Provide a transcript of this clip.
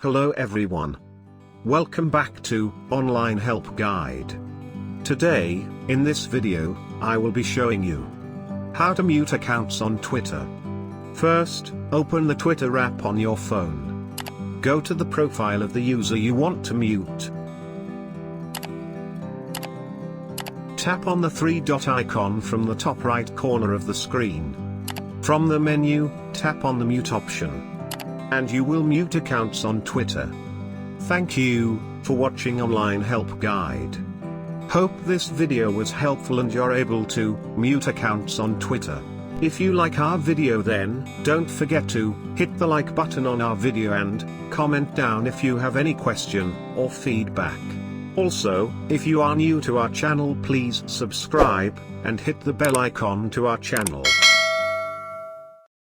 Hello everyone. Welcome back to Online Help Guide. Today, in this video, I will be showing you how to mute accounts on Twitter. First, open the Twitter app on your phone. Go to the profile of the user you want to mute. Tap on the three-dot icon from the top right corner of the screen. From the menu, tap on the mute option, and you will mute accounts on Twitter. Thank you for watching Online Help Guide. Hope this video was helpful and you're able to mute accounts on Twitter. If you like our video, then don't forget to hit the like button on our video and comment down if you have any question or feedback. Also, if you are new to our channel, please subscribe and hit the bell icon to our channel.